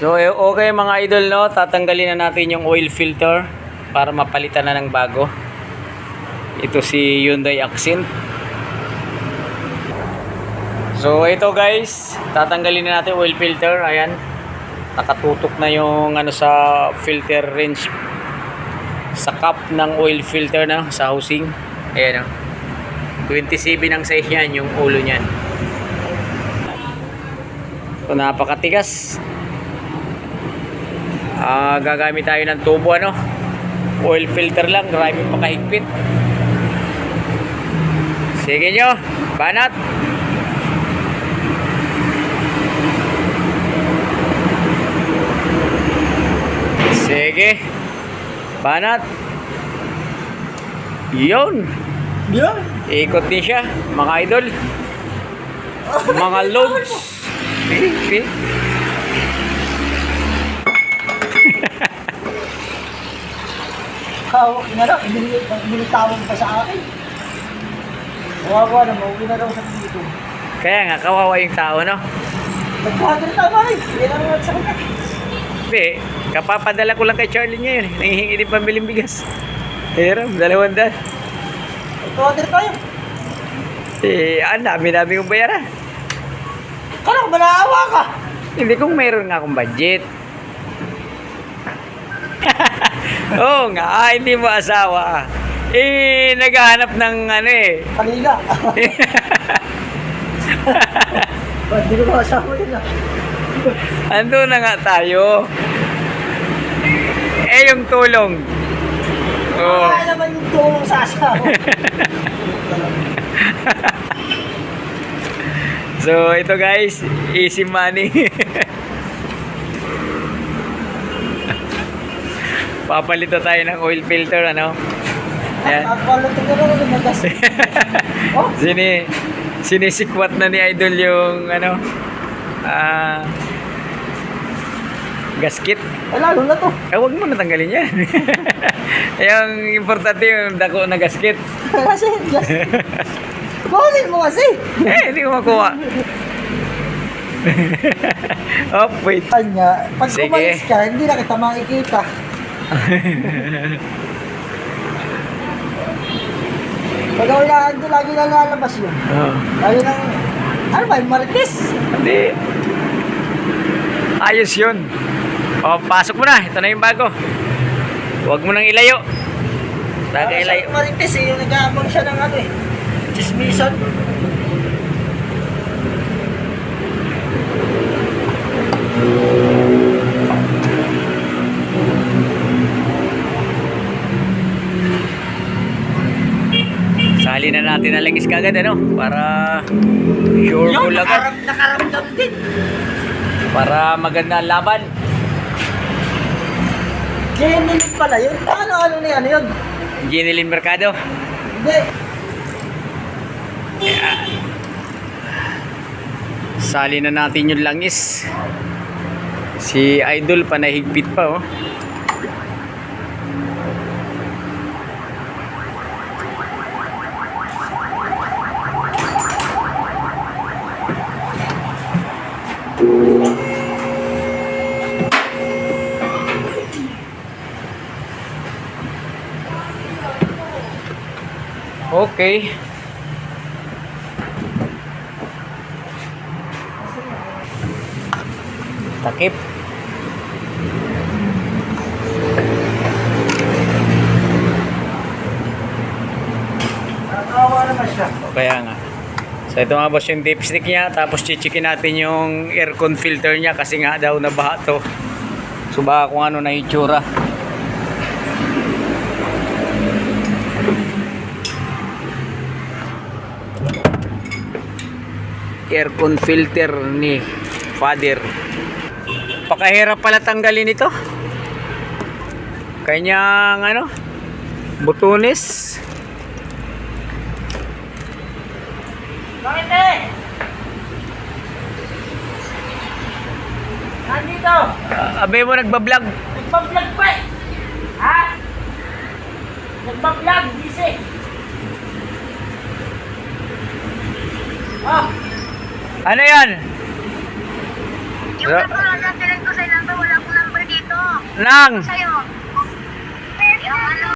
So okay mga idol, no, tatanggalin na natin yung oil filter para mapalitan na ng bago. Ito si Hyundai Accent. So ito guys, tatanggalin na natin oil filter. Ayan, nakatutok na yung ano sa filter range, sa cap ng oil filter na sa housing. Ayan, 27 ang size yan, yung ulo nyan. So napakatigas. Gagamit tayo ng tubo, ano, oil filter lang, grabe pakahigpit. Sige nyo, banat. Sige, banat. Yun. Yeah. Ikot din siya, mga idol. Mga loads. Okay. Hawak na lang, binitawag pa sa akin. Kawawa na, mauwi na daw sa dito. Kaya nga, kawawa yung tao, no? Nag-200 tama eh, yan ang mga sa kanya. Hindi, kapapadala ko lang kay Charlie ngayon. Nangihingi din pambiling bigas. Hiram, 200. 200 tayo. Dami kong bayaran. Kala ko ba naawa ka? Hindi, kung mayroon nga akong budget. Oo nga, hindi mo asawa. Naghahanap ng ano eh. Kanila. Ba't di ko makasawa yun ah? Ando na nga tayo. Yung tulong. Oo. Kaya naman yung tulong sa asawa. So, ito guys, easy money. Papalitan tayo ng oil filter, ano? Yan. Pagpalitan ko na lumagas. Oh? Sinisikwat na ni Idol yung, ano, gasket. Lalo na to. Huwag mo natanggalin yan. Yung importante yung dako na gasket. Kasi, just... Kunin mo kasi. Hindi ko makuha. Oh, wait. Kanya, pag Sige. umalis ka, hindi na kita makikita. Pag wala, hindi lagi na lalabas yun. Oh. Lagi nang, ano ba, yung marites? Hindi. Ayos yun. O, pasok mo na. Ito na yung bago. Huwag mo nang ilayo. Bagay ilayo. Yung marites eh, yung nag-aabang siya ng ano eh. Chismison. Sali na natin ang langis kagad, ano? Para sure full agad. Nakaramdam din. Para maganda ang laban. Genelin pala yun. Ano na yan yun? Ginilin Mercado. Hindi. Sali na natin yung langis. Si Idol panahigpit pa, oh. Okay. Takip. Nakawa naman siya. Kaya nga. So ito nga boss yung dipstick niya. Tapos chichikin natin yung aircon filter niya. Kasi nga daw nabaha to. So baka kung ano na itsura. Aircon filter ni Father. Pakahirap pala tanggalin ito. Kanyang ano, butunis. Bakit eh? Nandito. Abe mo nagbablog. Nagpa-vlog pa eh. Ha? Nagpa-vlog, busy. Oh. Ano yan? Yung nakaraan, pinag ko sa ilang Nang! Sa'yo. Yung ano,